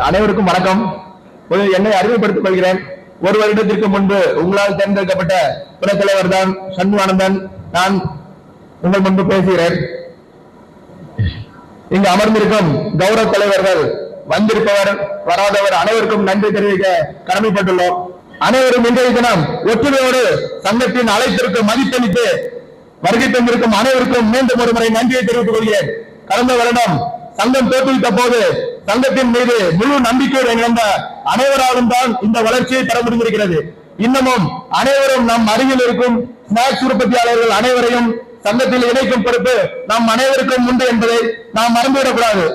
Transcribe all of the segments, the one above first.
அனைவருக்கும் வணக்கம். என்னை அறிமுகப்படுத்திக் கொள்கிறேன். ஒரு வருடத்திற்கு முன்பு உங்களால் தேர்ந்தெடுக்கப்பட்ட துணைத் தலைவர் தான் சண்முகானந்தன். நான் உங்கள் முன்பு பேசுகிறேன். இங்கு அமர்ந்திருக்கும் கௌரவ தலைவர்கள், வந்திருப்பவர் வராதவர் அனைவருக்கும் நன்றி தெரிவிக்க கடமைப்பட்டுள்ளோம். அனைவரும் இன்றைய தினம் ஒற்றுமையோடு சங்கத்தின் அழைத்திற்கு மதிப்பளித்து வருகை தந்திருக்கும் அனைவருக்கும் மீண்டும் ஒரு முறை நன்றியை தெரிவித்துக் கொள்கிறேன். கடந்த வருடம் சங்கம் தோற்றுவித்த போது சங்கத்தின் மீது முழு நம்பிக்கையுடன் இருந்த அனைவராலும் தான் இந்த வளர்ச்சியை பெற முடிந்திருக்கிறது. இன்னமும் அனைவரும் நம் அருகில் இருக்கும் ஸ்நாக்ஸ் உற்பத்தியாளர்கள் அனைவரையும் சங்கத்தில் இணைக்கும் பொறுப்பு நம் அனைவருக்கும் உண்டு என்பதை நாம் மறந்துவிடக்கூடாது.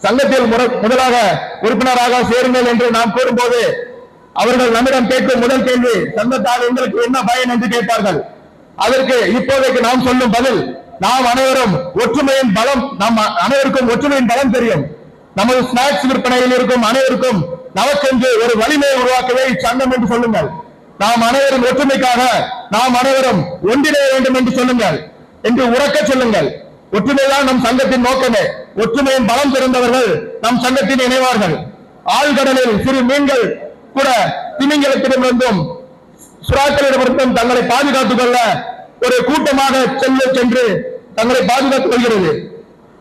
சங்கத்தில் முதலாக உறுப்பினராக சேருங்கள் என்று நாம் கூறும்போது அவர்கள் நம்மிடம் கேட்கும் முதல் கேள்வி, சங்கத்தால் எங்களுக்கு என்ன பயன் என்று கேட்பார்கள். அதற்கு இப்போதைக்கு நாம் சொல்லும் பதில், நாம் அனைவரும் ஒற்றுமையின் பலம், நம் அனைவருக்கும் ஒற்றுமையின் பலம் தெரியும். நமது ஸ்நாக்ஸ் விற்பனையில் இருக்கும் அனைவருக்கும் நமக்கென்று ஒரு வலிமையை உருவாக்கவே இச்சங்கம் என்று சொல்லுங்கள். நாம் அனைவரும் ஒற்றுமைக்காக நாம் அனைவரும் ஒன்றிணைய வேண்டும் என்று சொல்லுங்கள், என்று உறக்க சொல்லுங்கள். ஒற்றுமைதான் நம் சங்கத்தின் நோக்கமே. ஒற்றுமையின் பலம் தெரிந்தவர்கள் நம் சங்கத்தில் இணைவார்கள். ஆழ்கடலில் சிறு மீன்கள் கூட திமிங்கலத்திடமிருந்தும் சுறாக்களிடமிருந்தும் தங்களை பாதுகாத்துக் கொள்ள ஒரு கூட்டமாக சென்று தங்களை பாதுகாத்துக் கொள்கிறது.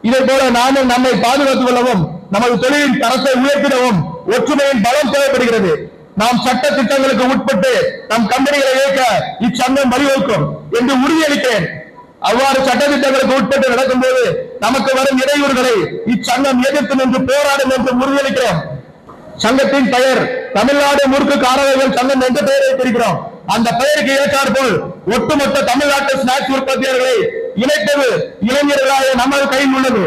இதை போல நாமும் நம்மை பாதுகாத்துக் கொள்ளவும் நமது தொழிலின் தரத்தை உயர்த்திடவும் ஒற்றுமையின் பலம் தேவைப்படுகிறது. நாம் சட்ட திட்டங்களுக்கு உட்பட்டு நம் கம்பெனிகளை இயக்க இச்சங்கம் வழிவகுக்கும் என்று உறுதியளிக்கிறேன். அவ்வாறு சட்ட திட்டங்களுக்கு உட்பட்டு நடக்கும் போது நமக்கு வரும் இடையூறுகளை இச்சங்கம் எதிர்த்து நின்று போராடும் என்று உறுதியளிக்கிறோம். சங்கத்தின் பெயர் தமிழ்நாடு முறுக்கு காரர்கள் சங்கம் என்ற பெயரை வைத்திருக்கிறோம். அந்த பெயருக்கு ஏற்றார் போல் ஒட்டுமொத்த தமிழ்நாட்டு ஸ்நாக்ஸ் உற்பத்தியாளர்களை இணைப்பது இளைஞர்களாக நமது கையில் உள்ளது.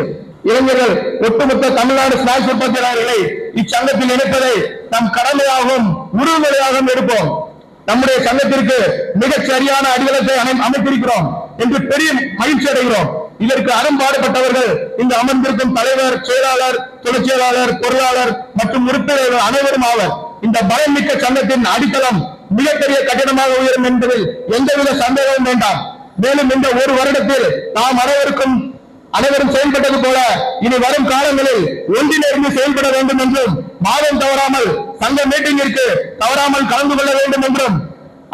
இளைஞர்கள் ஒட்டுமொத்த தமிழ்நாடு ஸ்நாக்ஸ் உற்பத்தியாளர்களை இச்சங்கத்தில் இணைப்பதை நம் கடமையாகவும் உறுதிமொழியாகவும் எடுப்போம். நம்முடைய சங்கத்திற்கு மிகச் சரியான அடித்தளத்தை அமைத்திருக்கிறோம் என்று பெரிய மகிழ்ச்சி அடைகிறோம். இதற்கு அரும்பாடுபட்டவர்கள் இங்கு அமர்ந்திருக்கும் தலைவர், செயலாளர், துணைச் செயலாளர், பொருளாளர் மற்றும் உறுப்பினர்கள் அனைவரும் ஆவர். இந்த பயமிக்க சங்கத்தின் அடித்தளம் மிகப்பெரிய கட்டிடமாக உயரும் என்பதில் எந்தவித சந்தேகமும் வேண்டாம். மேலும் இந்த ஒரு வருடத்தில் நாம் அனைவரும் செயல்பட்டது போல இனி வரும் காலங்களில் ஒன்றிணைந்து செயல்பட வேண்டும் என்றும், மாதம் தவறாமல் சங்க மீட்டிங்கிற்கு தவறாமல் கலந்து கொள்ள வேண்டும் என்றும்,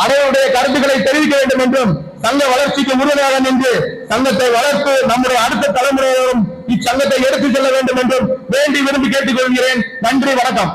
அனைவருடைய கருத்துக்களை தெரிவிக்க வேண்டும் என்றும், சங்க வளர்ச்சிக்கு உறுதுணையாக நின்று சங்கத்தை வளர்த்து நம்முடைய அடுத்த தலைமுறையோடும் இச்சங்கத்தை எடுத்துச் செல்ல வேண்டும் என்றும் வேண்டி விரும்பி கேட்டுக் கொள்கிறேன். நன்றி, வணக்கம்.